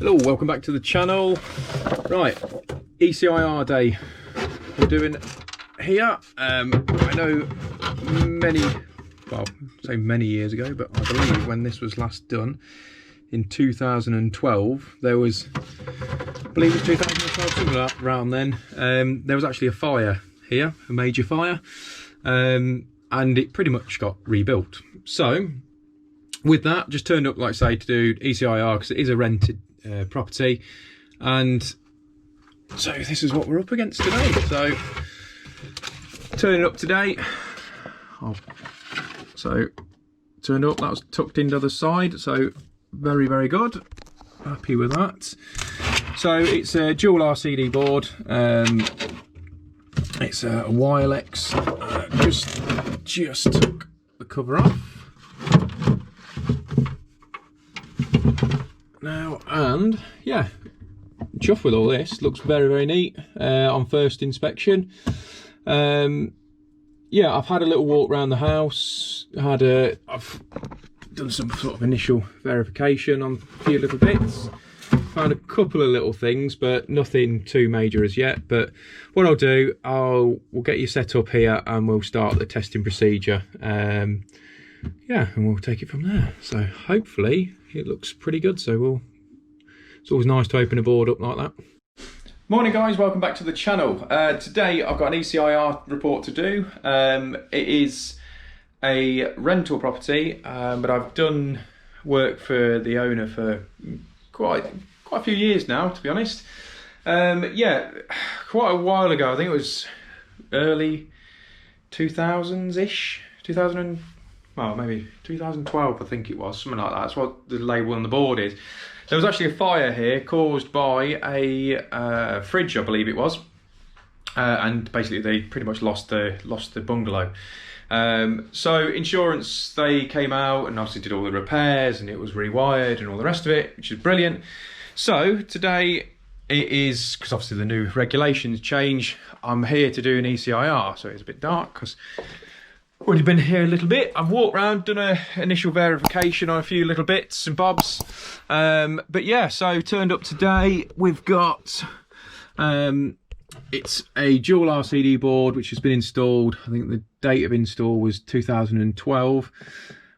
Hello, welcome back to the channel. Right, EICR day we're doing here. I know many years ago, but I believe when this was last done in 2012, there was, I believe it was 2012, something like that, around then, there was actually a fire here, a major fire, and it pretty much got rebuilt. So with that, just turned up, like I say, to do EICR because it is a rented property, and so this is what we're up against today. So turning up today, so turned up, that was tucked into the other side, so very good, happy with that. So it's a dual RCD board, it's a wireless, just took the cover off now, and yeah, chuffed with all this. Looks very neat on first inspection. Yeah, I've had a little walk around the house. I've done some sort of initial verification on a few little bits. Found a couple of little things, but nothing too major as yet. But what I'll do, we'll get you set up here and we'll start the testing procedure. Yeah, and we'll take it from there. So hopefully it looks pretty good. So it's always nice to open a board up like that. Morning guys, welcome back to the channel. Today I've got an EICR report to do. It is a rental property, but I've done work for the owner for quite a few years now, to be honest. Yeah, quite a while ago. I think it was early 2000s-ish, well, maybe 2012, I think it was, something like that. That's what the label on the board is. There was actually a fire here caused by a fridge, I believe it was, and basically they pretty much lost the bungalow. So insurance, they came out and obviously did all the repairs, and it was rewired and all the rest of it, which is brilliant. So today it is, because obviously the new regulations change, I'm here to do an EICR, so it's a bit dark because I've already been here a little bit. I've walked around, done an initial verification on a few little bits and bobs. But yeah, so turned up today. We've got, it's a dual RCD board which has been installed. I think the date of install was 2012.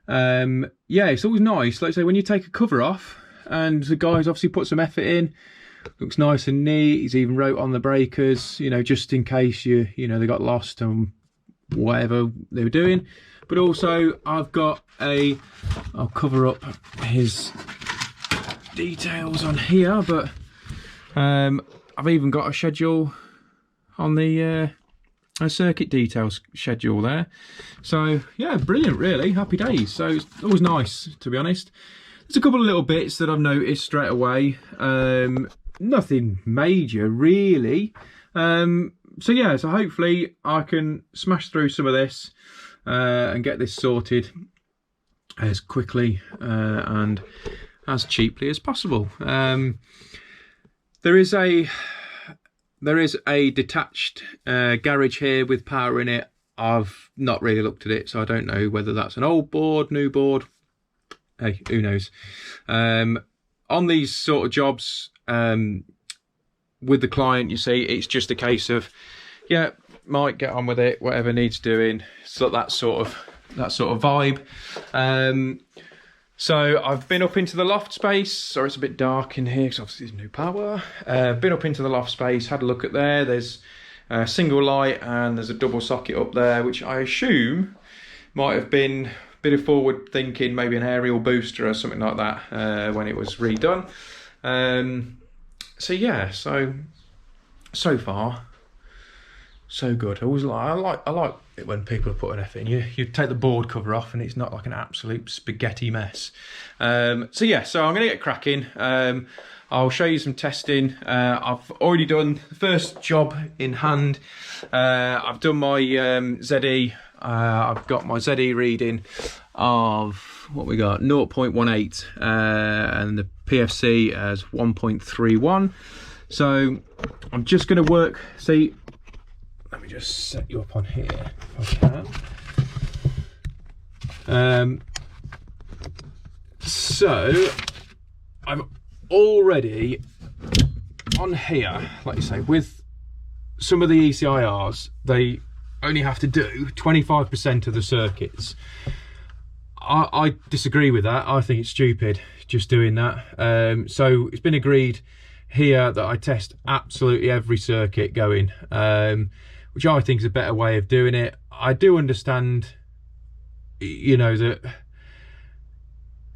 Yeah, it's always nice, like I say, when you take a cover off, and the guys obviously put some effort in. Looks nice and neat. He's even wrote on the breakers, you know, just in case you know, they got lost and whatever they were doing. But also I've got I'll cover up his details on here, but I've even got a schedule on the a circuit details schedule there. So yeah, brilliant, really happy days. So it's always nice, to be honest. There's a couple of little bits that I've noticed straight away, nothing major really. So yeah, so hopefully I can smash through some of this and get this sorted as quickly and as cheaply as possible. There is a detached garage here with power in it. I've not really looked at it, so I don't know whether that's an old board, new board. Hey, who knows? On these sort of jobs, with the client, you see, it's just a case of, yeah, might get on with it, whatever needs doing. So that sort of vibe. So I've been up into the loft space. Sorry, it's a bit dark in here because obviously there's no power. Been up into the loft space, had a look at there. There's a single light and there's a double socket up there, which I assume might have been a bit of forward thinking, maybe an aerial booster or something like that when it was redone. So yeah, so far so good. I like it when people are putting effort in. You take the board cover off and it's not like an absolute spaghetti mess. So yeah, so I'm gonna get cracking. I'll show you some testing. I've already done the first job in hand. I've done my ZE. I've got my ZE reading of, what we got, 0.18 and the PFC as 1.31. So I'm just going to work, see, let me just set you up on here if I can. So I've already on here, like you say, with some of the EICRs, they only have to do 25% of the circuits. I disagree with that. I think it's stupid just doing that. So it's been agreed here that I test absolutely every circuit going, which I think is a better way of doing it. I do understand, you know, that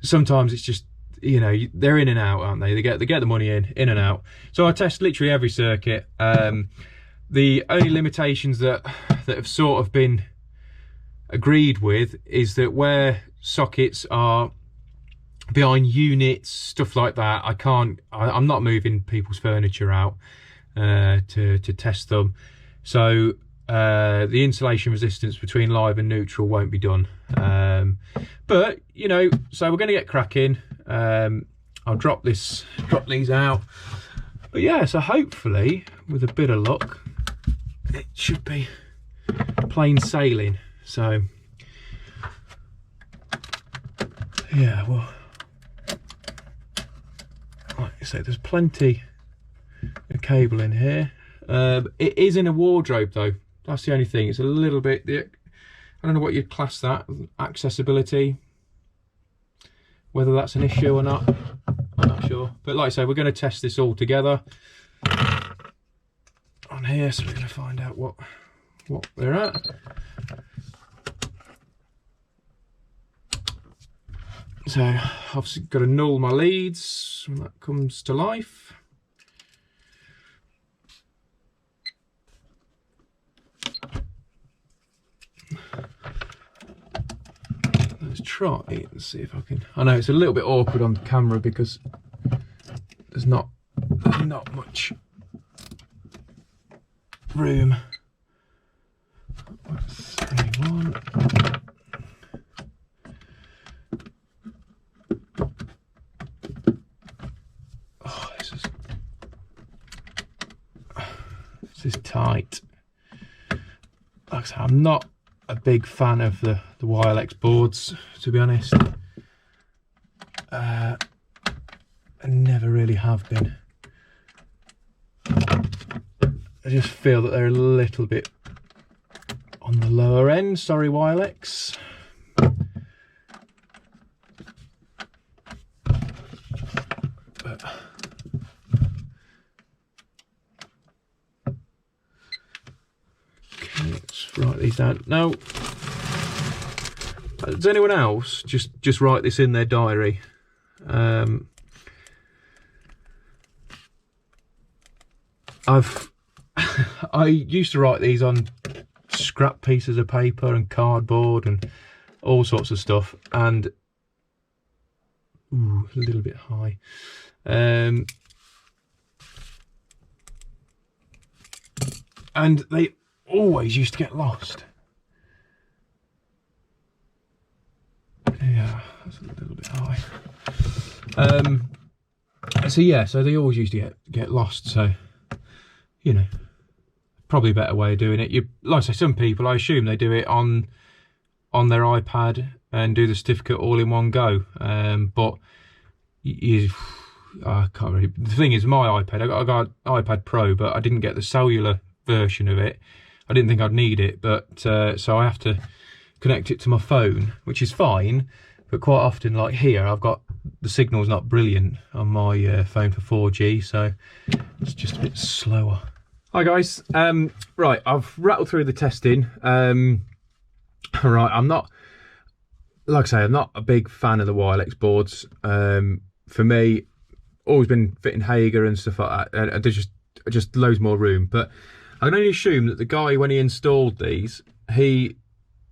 sometimes it's just, you know, they're in and out, aren't they? They get the money in and out. So I test literally every circuit. The only limitations that have sort of been agreed with is that where sockets are behind units, stuff like that, I'm not moving people's furniture out to test them. So the insulation resistance between live and neutral won't be done. But you know, so we're going to get cracking. I'll drop these out. But yeah, so hopefully with a bit of luck, it should be plain sailing. So yeah, well, like I say, there's plenty of cable in here. It is in a wardrobe though. That's the only thing. It's a little bit, I don't know what you'd class that, accessibility, whether that's an issue or not, I'm not sure. But like I say, we're going to test this all together on here, so we're going to find out what they're at. So obviously got to null my leads when that comes to life. Let's try and see if I can. I know it's a little bit awkward on the camera because there's not much room. That's 31. Oh, this is tight. Like I said, I'm not a big fan of the Warwickshire boards, to be honest. I never really have been. I just feel that they're a little bit on the lower end. Sorry, Warwickshire. But okay, let's write these down. Now, does anyone else just write this in their diary? I used to write these on scrap pieces of paper and cardboard and all sorts of stuff, and ooh, a little bit high. And they always used to get lost. Yeah, that's a little bit high. So yeah, so they always used to get lost. So, you know, probably a better way of doing it. You, like I say, some people, I assume they do it on their iPad and do the certificate all in one go. But I can't really. The thing is, my iPad, I got iPad Pro, but I didn't get the cellular version of it. I didn't think I'd need it, but so I have to connect it to my phone, which is fine. But quite often, like here, I've got the signal's not brilliant on my phone for 4G, so it's just a bit slower. Hi guys, right, I've rattled through the testing. Right, I'm not, like I say, I'm not a big fan of the Warwickshire boards. For me, always been fitting Hager and stuff like that, and there's just loads more room. But I can only assume that the guy, when he installed these, he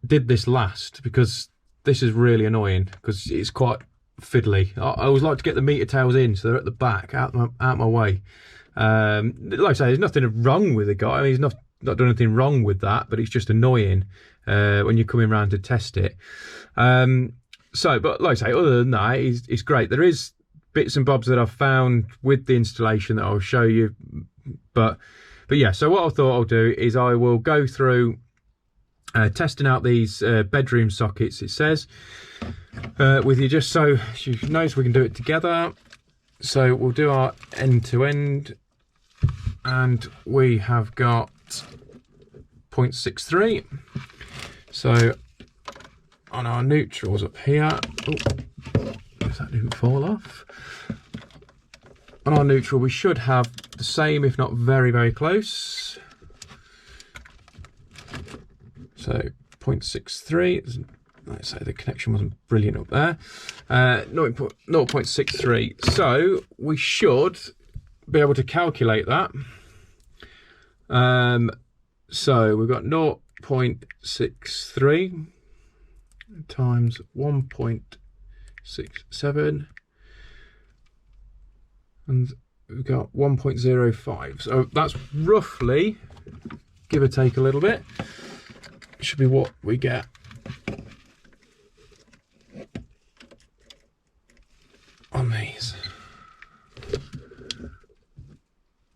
did this last, because this is really annoying because it's quite fiddly. I always like to get the meter tails in so they're at the back, out my way. Like I say, there's nothing wrong with the guy. I mean, he's not done anything wrong with that, but it's just annoying when you're coming around to test it. So, but like I say, other than that, it's great. There is bits and bobs that I've found with the installation that I'll show you, but yeah. So what I thought I'll do is I will go through testing out these bedroom sockets, it says, with you, just so you notice we can do it together. So we'll do our end to end, and we have got 0.63. So on our neutrals up here, if that didn't fall off, on our neutral we should have the same, if not very, very close. So 0.63, let's say the connection wasn't brilliant up there. 0.63, so we should be able to calculate that. So we've got 0.63 times 1.67, and we've got 1.05. So that's roughly, give or take a little bit, should be what we get on these.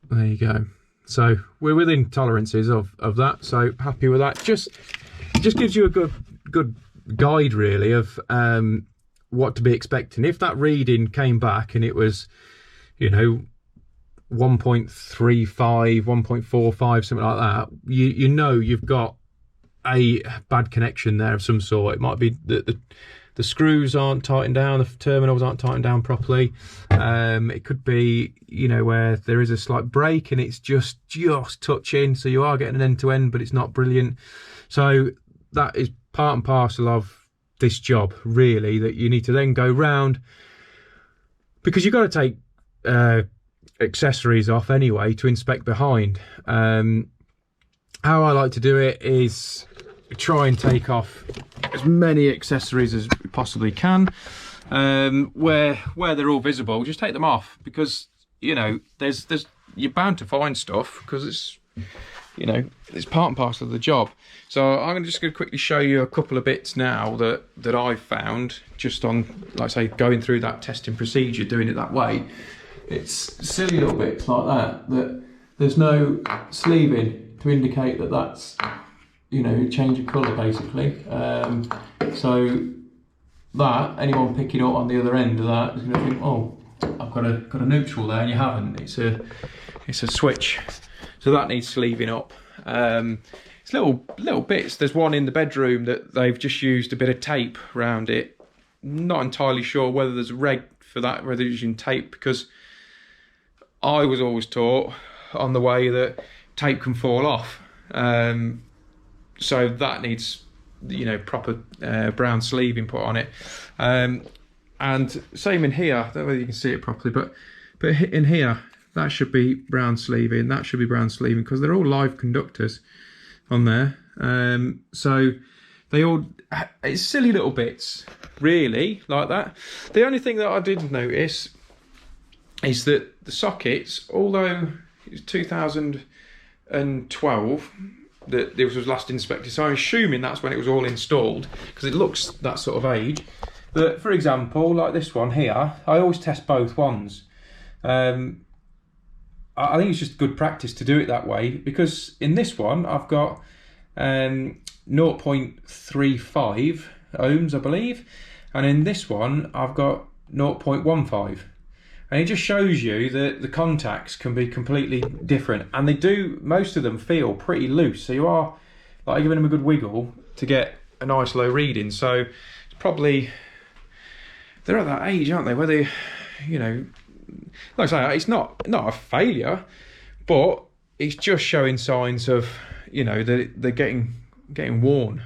There you go. So we're within tolerances of that, so happy with that. It just gives you a good guide really of what to be expecting. If that reading came back and it was, you know, 1.35, 1.45, something like that, you know you've got a bad connection there of some sort. It might be that the screws aren't tightened down, the terminals aren't tightened down properly. It could be, you know, where there is a slight break and it's just touching, so you are getting an end-to-end, but it's not brilliant. So that is part and parcel of this job, really, that you need to then go round, because you've got to take accessories off anyway to inspect behind. How I like to do it is try and take off as many accessories as we possibly can. Where they're all visible, just take them off, because, you know, there's you're bound to find stuff, because it's, you know, it's part and parcel of the job. So I'm just going to quickly show you a couple of bits now that I've found just on, like I say, going through that testing procedure, doing it that way. It's silly little bits like that there's no sleeving to indicate that that's, you know, change of colour basically. So that anyone picking up on the other end of that is going to think, oh, I've got a neutral there, and you haven't. It's a switch, so that needs sleeving up. It's little bits. There's one in the bedroom that they've just used a bit of tape around it. Not entirely sure whether there's a reg for that, whether they're using tape, because I was always taught on the way that tape can fall off. So that needs, you know, proper brown sleeving put on it. And same in here, I don't know whether you can see it properly, but in here, that should be brown sleeving, that should be brown sleeving, because they're all live conductors on there. So they all, it's silly little bits, really, like that. The only thing that I did notice is that the sockets, although it was 2012 that this was last inspected, so I'm assuming that's when it was all installed, because it looks that sort of age. But for example, like this one here, I always test both ones. I think it's just good practice to do it that way, because in this one I've got 0.35 ohms, I believe, and in this one I've got 0.15. And it just shows you that the contacts can be completely different, and they do, most of them feel pretty loose, so you are like giving them a good wiggle to get a nice low reading. So it's probably, they're at that age, aren't they, where they, you know, like I say, it's not a failure, but it's just showing signs of, you know, that they're getting worn.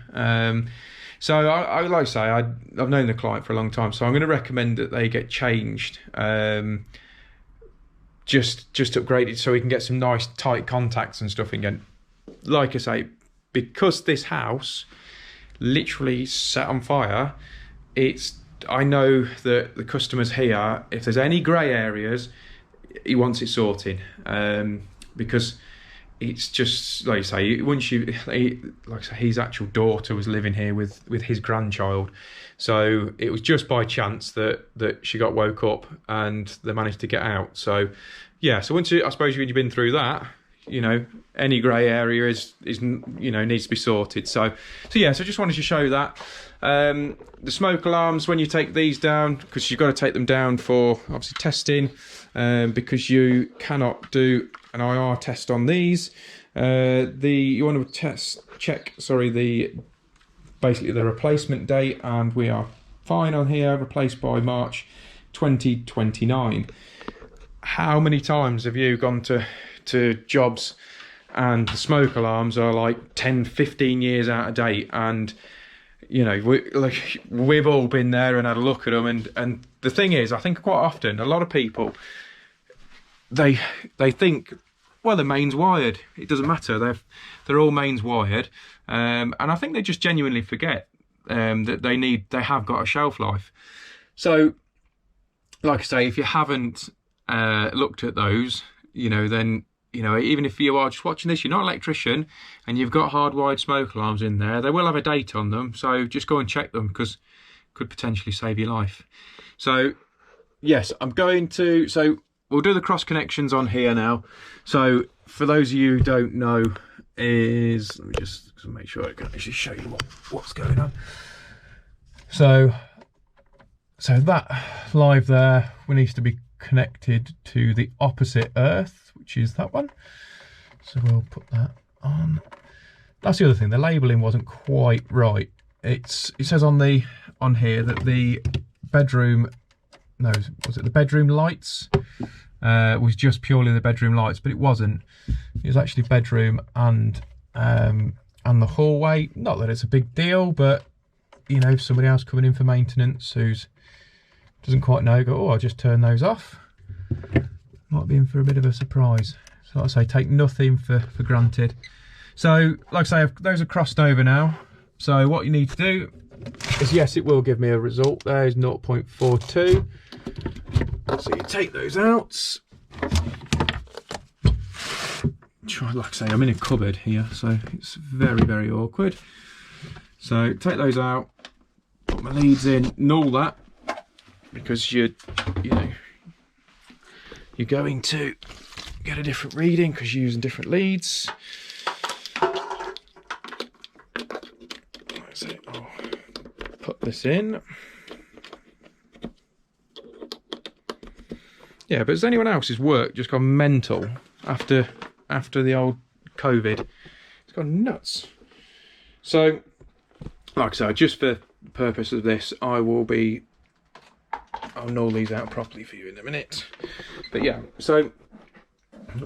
So I like I say, I've known the client for a long time, so I'm going to recommend that they get changed, just upgraded, so we can get some nice tight contacts and stuff again. Like I say, because this house literally set on fire, I know that the customers here, if there's any grey areas, he wants it sorting, because it's just, like you say, once like I say, his actual daughter was living here with his grandchild, so it was just by chance that she got woke up and they managed to get out. So yeah, so once I suppose you've been through that, you know, any grey area is you know, needs to be sorted. So yeah, so I just wanted to show that. The smoke alarms, when you take these down, because you've got to take them down for obviously testing, because you cannot do an IR test on these. You want to check basically the replacement date, and we are fine on here, replaced by March 2029. How many times have you gone to jobs and the smoke alarms are like 10, 15 years out of date? And you know, we've all been there and had a look at them, and the thing is, I think quite often a lot of people, they think, well, the main's wired, it doesn't matter, they're all mains wired, and I think they just genuinely forget that they have got a shelf life. So like I say, if you haven't looked at those, you know, then, you know, even if you are just watching this, you're not an electrician and you've got hardwired smoke alarms in there, they will have a date on them, so just go and check them, because could potentially save your life. So yes, so we'll do the cross connections on here now. So for those of you who don't know, let me just make sure I can actually show you what's going on. So that live there needs to be connected to the opposite earth, which is that one. So we'll put that on. That's the other thing, the labelling wasn't quite right. It says on here that the bedroom, no, was it the bedroom lights? Was just purely the bedroom lights, but it wasn't. It was actually bedroom and the hallway. Not that it's a big deal, but you know, if somebody else coming in for maintenance who's doesn't quite know, go, oh, I'll just turn those off. Might be in for a bit of a surprise. So like I say, take nothing for granted. So like I say, those are crossed over now. So what you need to do is, yes, it will give me a result. There's 0.42. So you take those out. Like I say, I'm in a cupboard here, so it's very, very awkward. So take those out, put my leads in, null that, because you're going to get a different reading because you're using different leads. So I'll put this in. Yeah, but has anyone else's work just gone mental after the old COVID? It's gone nuts. So, like I said, just for the purpose of this, I'll null these out properly for you in a minute. But yeah, so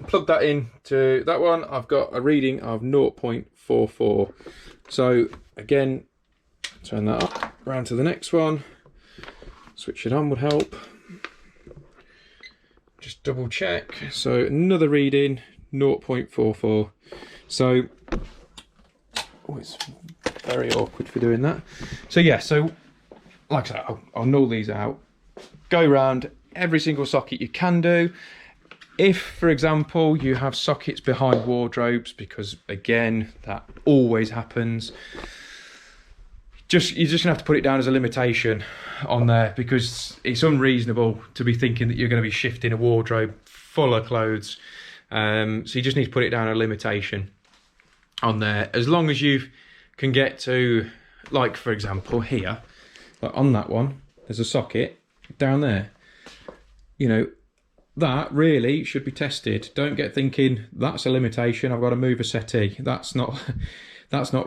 plug that in to that one. I've got a reading of 0.44. So again, turn that up, round to the next one. Switch it on would help. Just double check. So another reading, 0.44. So, oh, it's very awkward for doing that. So yeah, so like I said, I'll null these out. Go round every single socket you can do. If, for example, you have sockets behind wardrobes, because again, that always happens, you're just gonna have to put it down as a limitation on there, because it's unreasonable to be thinking that you're going to be shifting a wardrobe full of clothes. So you just need to put it down a limitation on there. As long as you can get to, like for example here, like on that one, there's a socket down there. You know, that really should be tested. Don't get thinking that's a limitation, I've got to move a settee. That's not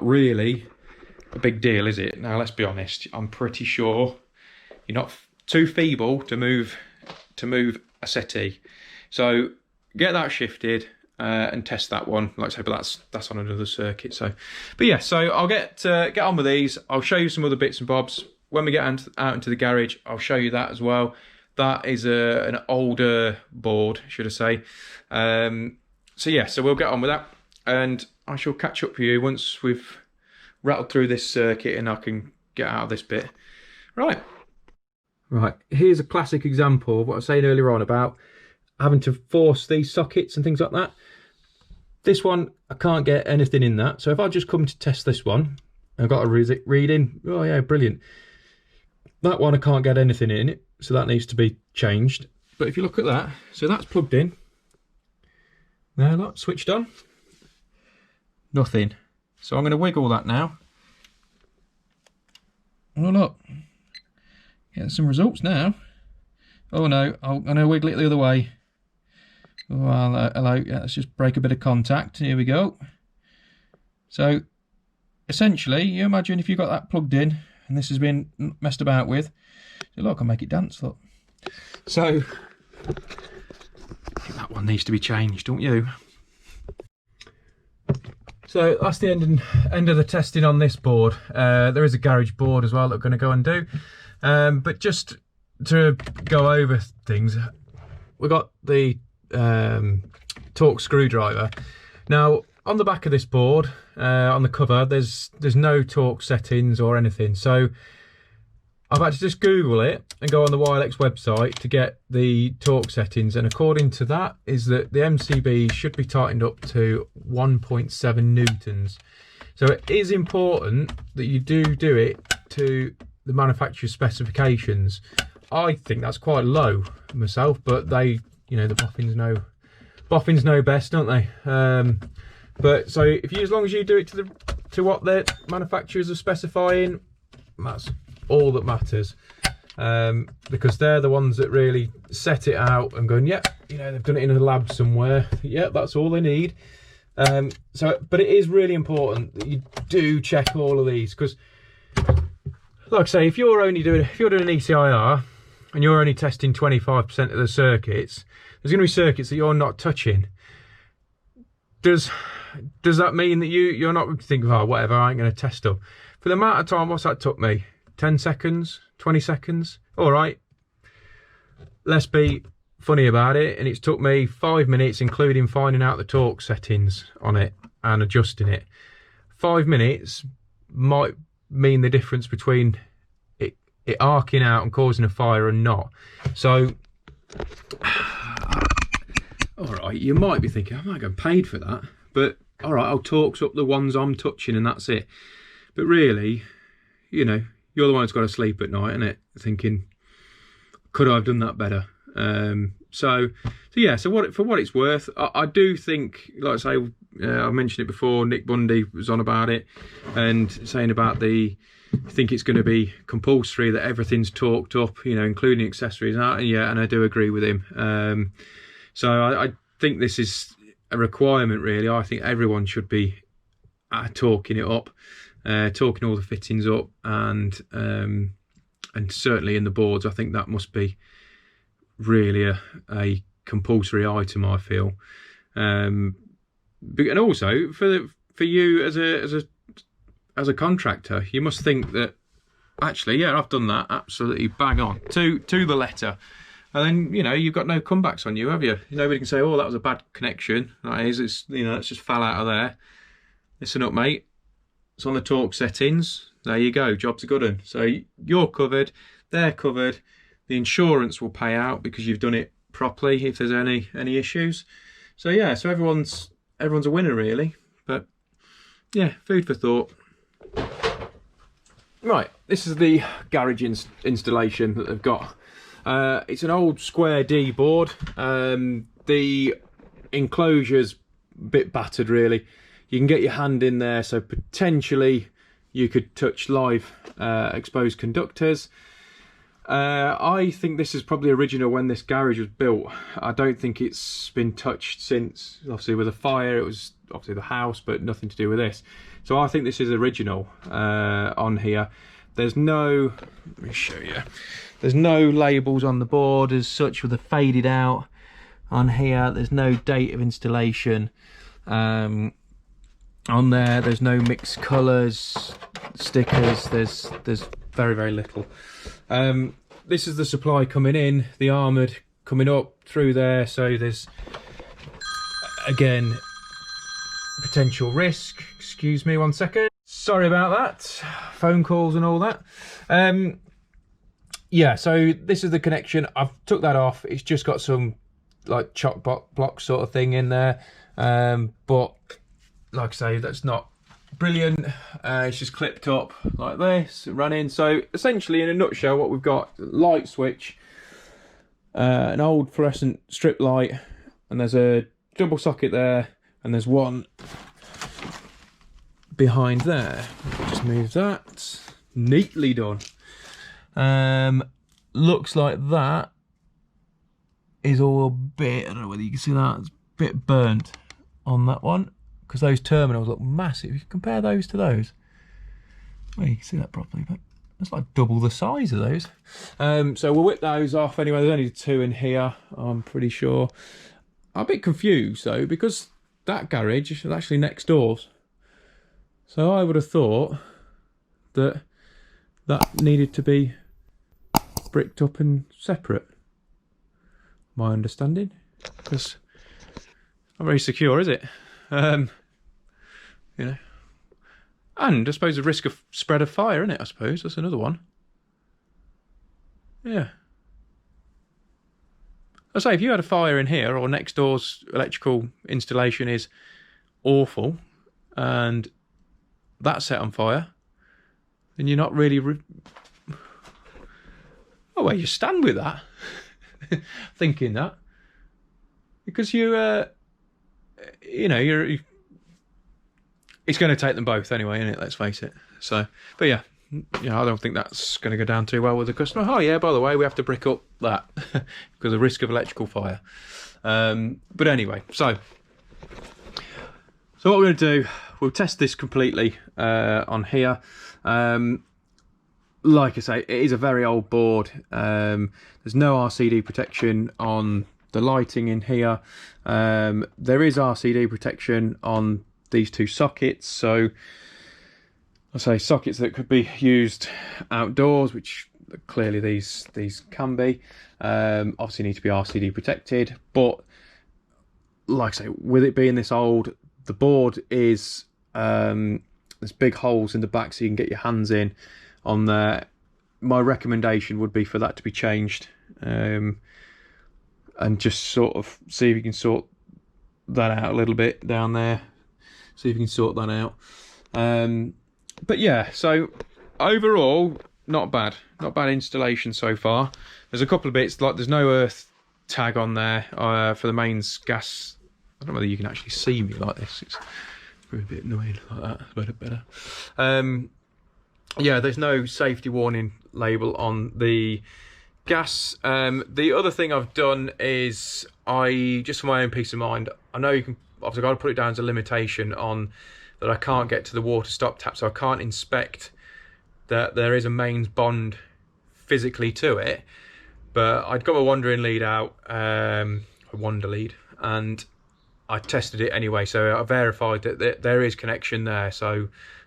really a big deal, is it? Now let's be honest, I'm pretty sure you're not too feeble to move a settee. So get that shifted and test that one. Like I say, but that's on another circuit. So, but yeah, so I'll get on with these. I'll show you some other bits and bobs when we get out into the garage. I'll show you that as well. That is an older board, should I say. So yeah, so we'll get on with that, and I shall catch up with you once we've rattled through this circuit and I can get out of this bit. Right, here's a classic example of what I was saying earlier on about having to force these sockets and things like that. This one, I can't get anything in that. So if I just come to test this one, I've got a reading. Oh yeah, brilliant. That one, I can't get anything in it, so that needs to be changed. But if you look at that, so that's plugged in. There, look, switched on. Nothing. So I'm going to wiggle that now. Oh look, getting some results now. Oh no, I'm going to wiggle it the other way. Oh, hello, yeah, let's just break a bit of contact. Here we go. So essentially, you imagine if you got that plugged in and this has been messed about with. So look, I'll make it dance, look. So I think that one needs to be changed, don't you? So that's the end of the testing on this board. There is a garage board as well that we're going to go and do. But just to go over things, we've got the Torx screwdriver. Now on the back of this board, on the cover, there's no Torx settings or anything. So I've had to just Google it and go on the YLX website to get the Torx settings, and according to that is that the MCB should be tightened up to 1.7 newtons. So it is important that you do it to the manufacturer's specifications. I think that's quite low myself, but they, you know, the boffins know best, don't they? But so if you, as long as you do it to what the manufacturers are specifying, that's all that matters, because they're the ones that really set it out and going, yep, you know, they've done it in a lab somewhere, yep, that's all they need. But it is really important that you do check all of these, because like I say, if you're doing an ECIR and you're only testing 25% of the circuits, there's going to be circuits that you're not touching. Does that mean that you're not going to think, oh, whatever, I ain't going to test them? For the amount of time, what's that took me? 10 seconds, 20 seconds. All right, let's be funny about it. And it's took me 5 minutes, including finding out the Torx settings on it and adjusting it. 5 minutes might mean the difference between it arcing out and causing a fire and not. So, all right, you might be thinking, I'm not getting paid for that. But all right, I'll Torx up the ones I'm touching and that's it. But really, you know, you're the one who's got to sleep at night, isn't it? Thinking, could I have done that better? So yeah. So for what it's worth, I do think, like I say, I mentioned it before. Nick Bundy was on about it and saying about I think it's going to be compulsory that everything's torqued up, you know, including accessories. And yeah, and I do agree with him. So I think this is a requirement, really. I think everyone should be torquing it up. Talking all the fittings up, and certainly in the boards, I think that must be really a compulsory item, I feel. And also for you as a contractor, you must think that actually, yeah, I've done that absolutely bang on to the letter, and then, you know, you've got no comebacks on you, have you? Nobody can say, oh, that was a bad connection. That is, it's, you know, it's just fell out of there. Listen up, mate. It's on the Torx settings. There you go. Job's a good one. So you're covered. They're covered. The insurance will pay out because you've done it properly if there's any issues. So yeah. So everyone's a winner, really. But yeah, food for thought. Right. This is the garage installation that they've got. It's an old square D board. The enclosure's a bit battered, really. You can get your hand in there, so potentially you could touch live exposed conductors. I think this is probably original when this garage was built. I don't think it's been touched since. Obviously with a fire, it was obviously the house, but nothing to do with this. So I think this is original on here. There's no, let me show you. There's no labels on the board as such with a faded out on here. There's no date of installation. On there's no mixed colours, stickers. There's very, very little. This is the supply coming in, the armoured coming up through there. So there's, again, potential risk. Excuse me 1 second. Sorry about that. Phone calls and all that. Yeah, so this is the connection. I've took that off. It's just got some like chock block sort of thing in there. But like I say, that's not brilliant. It's just clipped up like this, running. So essentially, in a nutshell, what we've got: light switch, an old fluorescent strip light, and there's a double socket there, and there's one behind there. Just move that. Neatly done. Looks like that is all a bit, I don't know whether you can see that, it's a bit burnt on that one, because those terminals look massive. If you compare those to those, well, you can see that properly, but it's like double the size of those. So we'll whip those off anyway. There's only 2 in here, I'm pretty sure. I'm a bit confused though, because that garage is actually next doors. So I would have thought that that needed to be bricked up and separate. My understanding, because not very secure, is it? You know, and I suppose the risk of spread of fire, isn't it? I suppose that's another one. Yeah. I say, if you had a fire in here, or next door's electrical installation is awful, and that's set on fire, then you're not really. Oh, where you stand with that? Thinking that, because you know, it's going to take them both anyway, isn't it? Let's face it. So, but yeah, I don't think that's going to go down too well with the customer. Oh yeah, by the way, we have to brick up that because of risk of electrical fire. But anyway, so what we're going to do, we'll test this completely on here. Like I say, it is a very old board. There's no RCD protection on the lighting in here. There is RCD protection on these 2 sockets. So I say sockets that could be used outdoors, which clearly these can be. Obviously need to be RCD protected. But like I say, with it being this old, the board is there's big holes in the back so you can get your hands in on there. My recommendation would be for that to be changed, and just sort of see if you can sort that out a little bit down there. See if you can sort that out. But yeah, so overall, not bad installation so far. There's a couple of bits, like there's no earth tag on there for the mains gas. I don't know whether you can actually see me like this. It's a bit annoying like that. It's better. Yeah, there's no safety warning label on the gas. The other thing I've done is, just for my own peace of mind, I know you can, obviously I've got to put it down as a limitation on that I can't get to the water stop tap, so I can't inspect that there is a mains bond physically to it. But I'd got a wandering lead out, a wander lead, and I tested it anyway, so I verified that there is connection there, so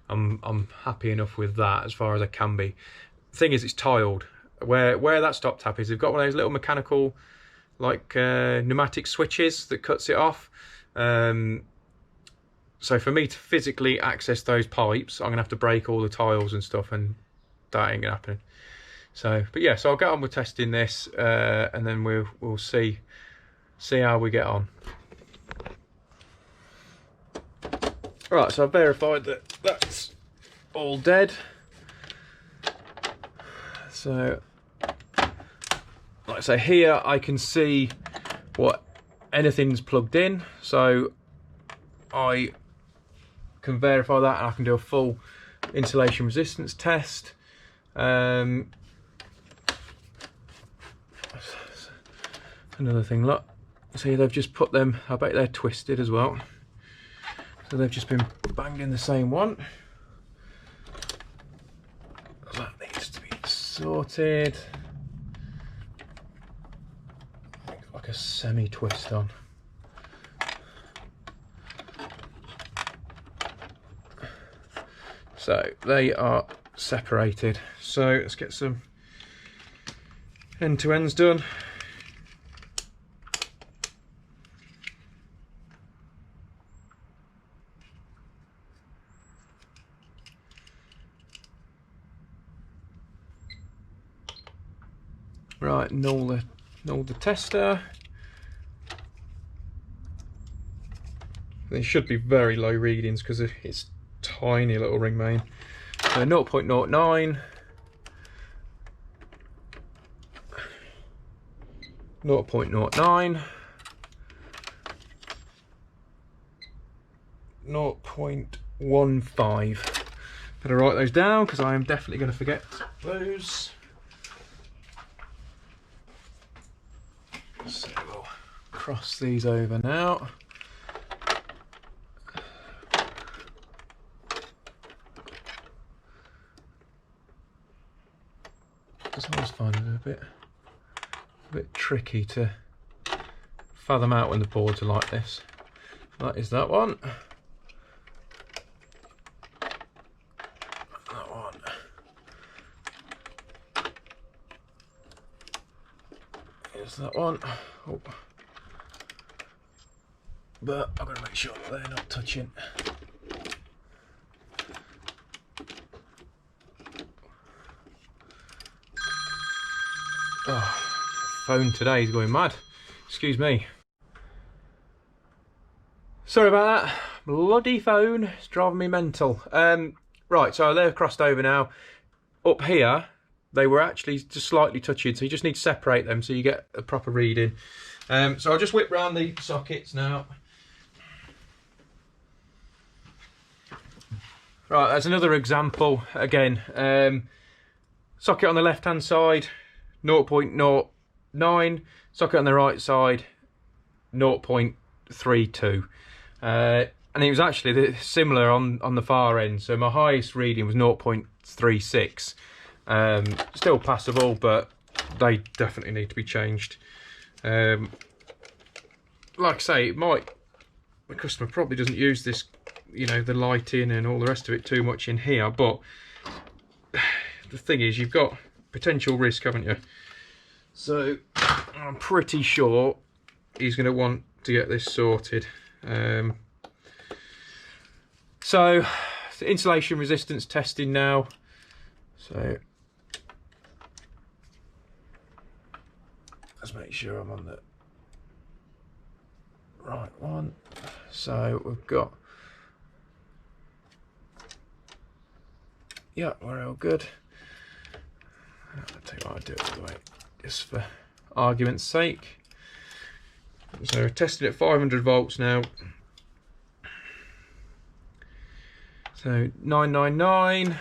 I'm happy enough with that as far as I can be. The thing is, it's tiled. Where that stop tap is, they've got one of those little mechanical, like pneumatic switches that cuts it off. So for me to physically access those pipes, I'm gonna have to break all the tiles and stuff, and that ain't gonna happen. So, but yeah, so I'll get on with testing this, and then we'll see how we get on. Right, so I've verified that that's all dead. So, like I say, here I can see what anything's plugged in, so I can verify that, and I can do a full insulation resistance test. Another thing, look, see, they've just put them, I bet they're twisted as well. So they've just been banged in the same one. That needs to be sorted. Like a semi-twist on. So they are separated. So let's get some end-to-ends done. Right, null the tester. They should be very low readings because it's tiny little ring main. So 0.09, 0.09, 0.15. Better write those down because I am definitely going to forget those. So we'll cross these over now. I always find it a bit tricky to fathom out when the boards are like this. That is that one. That one. Here's that one. Oh. But I've got to make sure that they're not touching. Oh, phone today is going mad. Excuse me. Sorry about that. Bloody phone. It's driving me mental. Right, so they're crossed over now. Up here, they were actually just slightly touching, so you just need to separate them so you get a proper reading. So I'll just whip round the sockets now. Right, that's another example again. Socket on the left hand side, 0.09. Socket on the right side, 0.32. And it was actually similar on the far end. So my highest reading was 0.36. Still passable, but they definitely need to be changed. Like I say, my customer probably doesn't use this, you know, the lighting and all the rest of it too much in here, but the thing is, you've got potential risk, haven't you? So I'm pretty sure he's going to want to get this sorted. So insulation resistance testing now. So let's make sure I'm on the right one. So we've got, yeah, we're all good. I'll tell you what, I'll do it the other way, just for argument's sake. So we're tested at 500 volts now. So 999.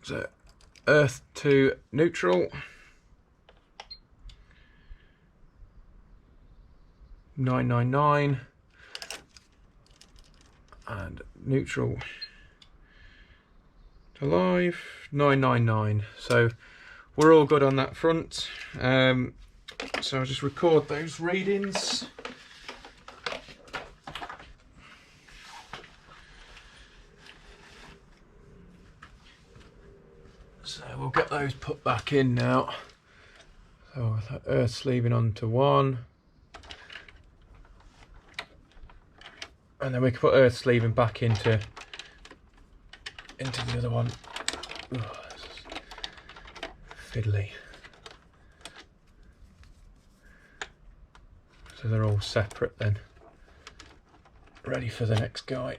So earth to neutral. 999. And neutral to live, 999. So we're all good on that front. So I'll just record those readings. So we'll get those put back in now. So that earth sleeving onto one. And then we can put earth sleeving back into the other one. Ooh, this is fiddly. So they're all separate then. Ready for the next guy.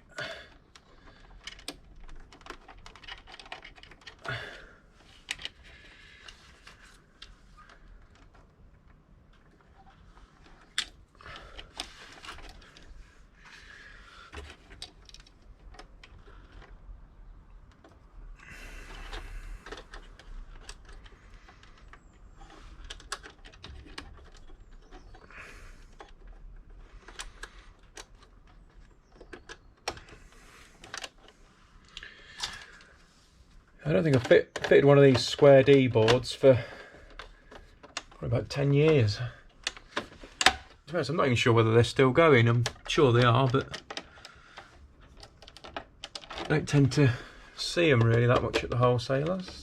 I don't think I've fitted one of these square D boards for probably about 10 years. I'm not even sure whether they're still going. I'm sure they are, but I don't tend to see them really that much at the wholesalers.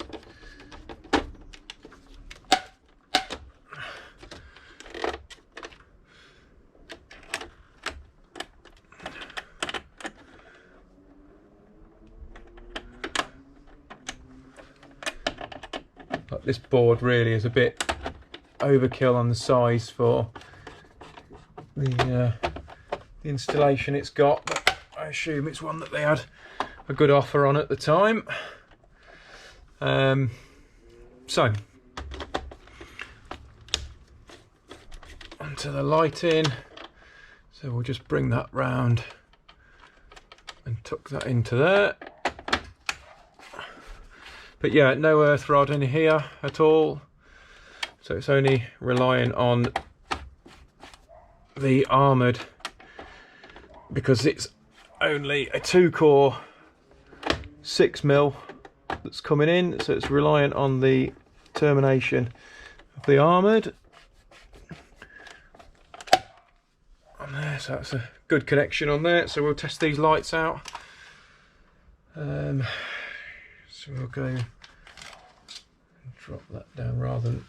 But this board really is a bit overkill on the size for the installation it's got, but I assume it's one that they had a good offer on at the time. So onto to the lighting. So we'll just bring that round and tuck that into there. But yeah, no earth rod in here at all. So it's only relying on the armoured, because it's only a 2-core 6mm that's coming in, so it's reliant on the termination of the armoured. On there, so that's a good connection on there. So we'll test these lights out. So we'll go and drop that down rather than.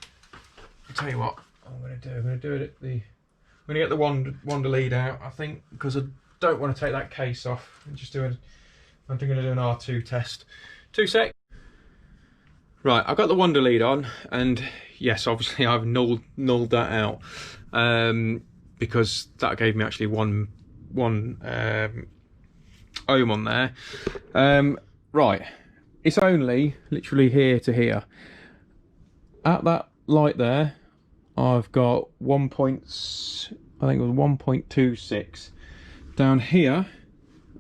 I'll tell you what I'm going to do. I'm going to do it at the. I'm going to get the Wander lead out, I think, because I don't want to take that case off. I'm going to do an R2 test. 2 sec. Right, I've got the Wander lead on, and yes, obviously I've nulled that out, because that gave me actually one ohm on there. Right, it's only literally here to here. At that light there, I've got I think it was 1.26. Down here,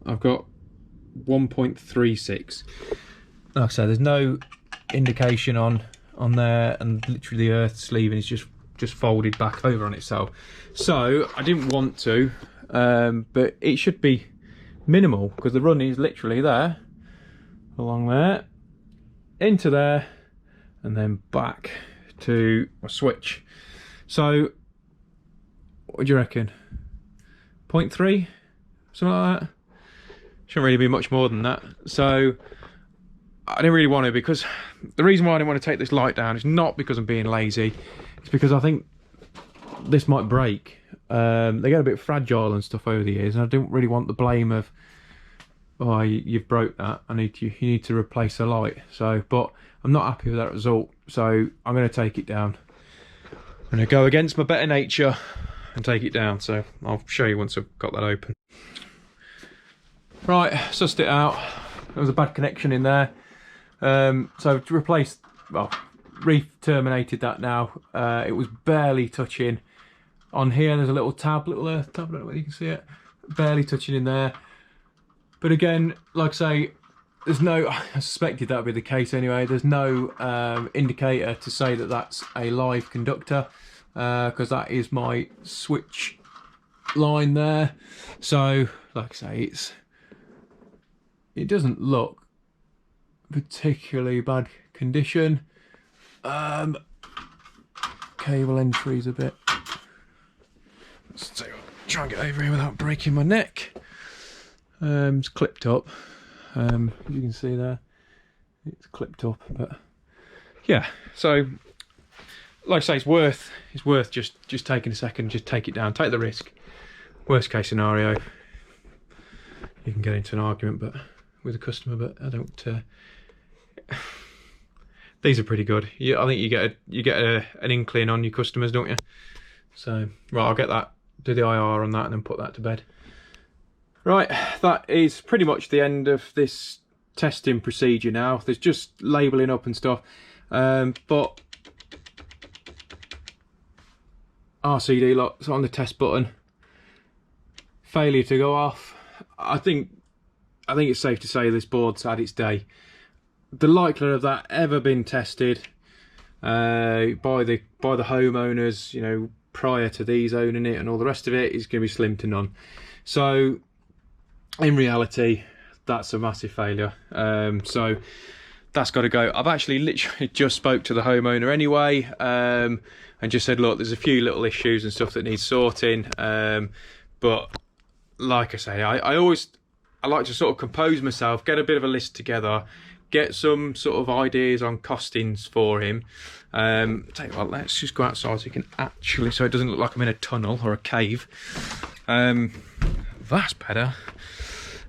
I've got 1.36. Like I said, there's no indication on there, and literally the earth sleeving is just folded back over on itself. So I didn't want to, but it should be minimal, because the run is literally there, along there, into there, and then back to a switch. So what do you reckon? 0.3, something like that? Shouldn't really be much more than that. So I didn't really want to, because the reason why I didn't want to take this light down is not because I'm being lazy. It's because I think this might break. They get a bit fragile and stuff over the years, and I didn't really want the blame of, oh, you've broke that, you need to replace the light. So, but I'm not happy with that result, so I'm going to take it down. I'm going to go against my better nature and take it down. So I'll show you once I've got that open. Right, sussed it out. There was a bad connection in there. So to replace, well, re-terminated that now. It was barely touching. On here there's a little tab, little earth tab, I don't know whether you can see it. Barely touching in there. But again, like I say, there's no, I suspected that would be the case anyway, there's no indicator to say that that's a live conductor, because that is my switch line there. So, like I say, it doesn't look particularly bad condition. Cable entry's a bit. Let's try and get over here without breaking my neck. It's clipped up. As you can see there, it's clipped up. But yeah, so like I say, it's worth just taking a second, just take it down, take the risk. Worst case scenario, you can get into an argument, but with a customer. But I don't. These are pretty good. I think you get an inkling on your customers, don't you? So right, I'll get that, do the IR on that, and then put that to bed. Right, that is pretty much the end of this testing procedure now. There's just labelling up and stuff, but RCD locks on the test button. Failure to go off. I think it's safe to say this board's had its day. The likelihood of that ever been tested by the homeowners, you know, prior to these owning it and all the rest of it, is going to be slim to none. So in reality, that's a massive failure. So that's got to go. I've actually literally just spoke to the homeowner anyway, and just said, look, there's a few little issues and stuff that needs sorting, but like I say, I like to sort of compose myself, get a bit of a list together, get some sort of ideas on costings for him. Tell you what, let's just go outside so you can actually, so it doesn't look like I'm in a tunnel or a cave. That's better.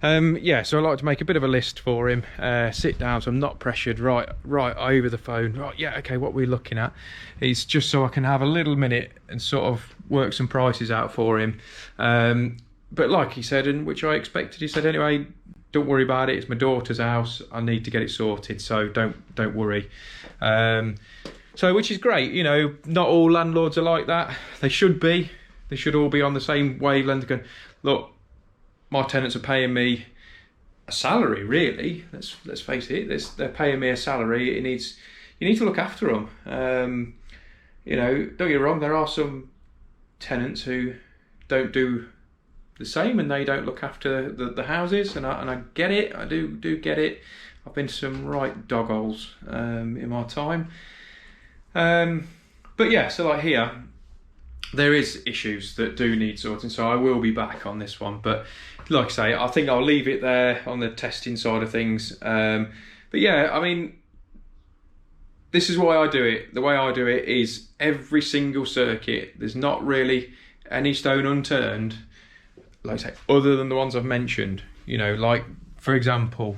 Yeah, so I like to make a bit of a list for him, sit down so I'm not pressured right over the phone. Right, yeah, okay, what we're looking at. It's just so I can have a little minute and sort of work some prices out for him. But like he said, and which I expected, he said, anyway, don't worry about it, it's my daughter's house, I need to get it sorted, so don't worry. So which is great, you know, not all landlords are like that. They should be, They should all be on the same wavelength. Going, look, my tenants are paying me a salary, really. Let's face it. They're paying me a salary. You need to look after them. You know, don't get me wrong. There are some tenants who don't do the same, and they don't look after the houses, and I get it. I do get it. I've been to some right dog holes in my time. But yeah, so like here, there is issues that do need sorting, so I will be back on this one. But like I say, I think I'll leave it there on the testing side of things. But yeah, I mean, this is why I do it. The way I do it is every single circuit. There's not really any stone unturned, like I say, other than the ones I've mentioned. You know, like, for example,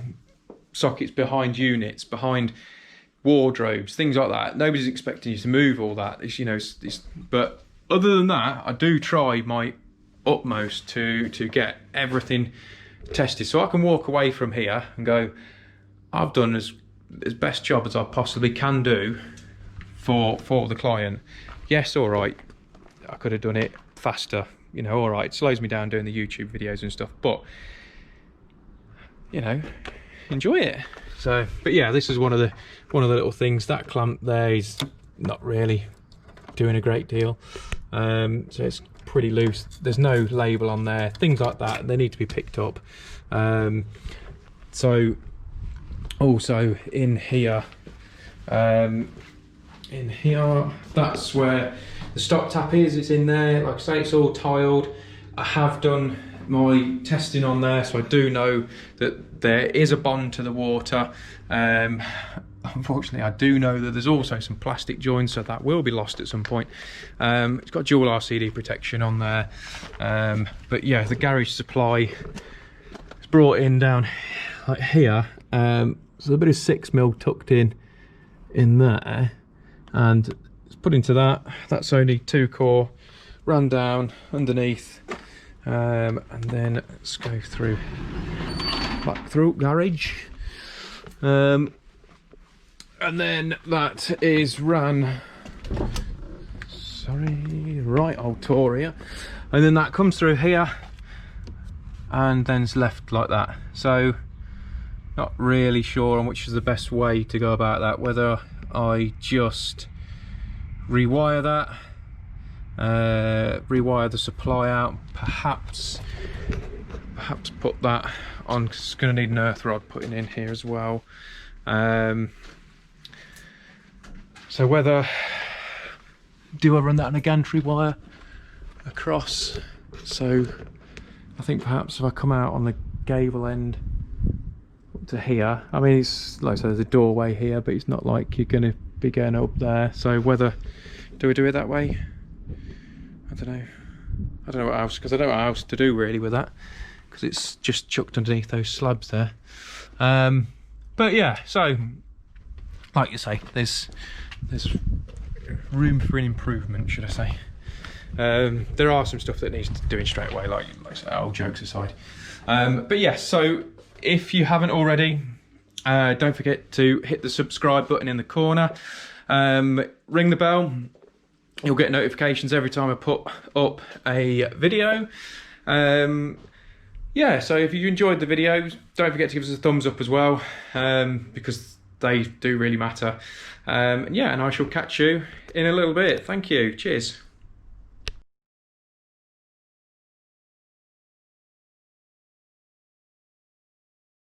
sockets behind units, behind wardrobes, things like that. Nobody's expecting you to move all that. It's, you know, but other than that, I do try my utmost to get everything tested, so I can walk away from here and go, I've done as best job as I possibly can do for the client. Yes, all right, I could have done it faster. You know, all right, it slows me down doing the YouTube videos and stuff, but you know, enjoy it. So, but yeah, this is one of the little things. That clamp there is not really doing a great deal. So it's pretty loose. There's no label on there. Things like that, they need to be picked up. So also in here, that's where the stop tap is. It's in there. Like I say, it's all tiled. I have done my testing on there, so I do know that there is a bond to the water. Unfortunately, I do know that there's also some plastic joints, so that will be lost at some point. It's got dual RCD protection on there. But yeah, the garage supply is brought in down like here. So a bit of 6mm tucked in there, and it's put into that. That's only 2 core, ran down underneath. And then let's go through back through garage, and then that is ran, right old tour here, and then that comes through here and then it's left like that. So not really sure on which is the best way to go about that, whether I just rewire that, rewire the supply out, perhaps put that on, because it's going to need an earth rod putting in here as well. So whether do I run that on a gantry wire across, so I think perhaps if I come out on the gable end up to here, I mean it's like, so there's a doorway here, but it's not like you're going to be going up there, so whether do we do it that way, I don't know what else, because I don't know what else to do really with that, because it's just chucked underneath those slabs there. But yeah, so like you say, there's room for an improvement, should I say. There are some stuff that needs doing straight away, like I say, all jokes aside. But yeah, so if you haven't already, don't forget to hit the subscribe button in the corner, ring the bell. You'll get notifications every time I put up a video. Yeah, so if you enjoyed the videos, don't forget to give us a thumbs up as well, because they do really matter. Yeah, and I shall catch you in a little bit. Thank you. Cheers.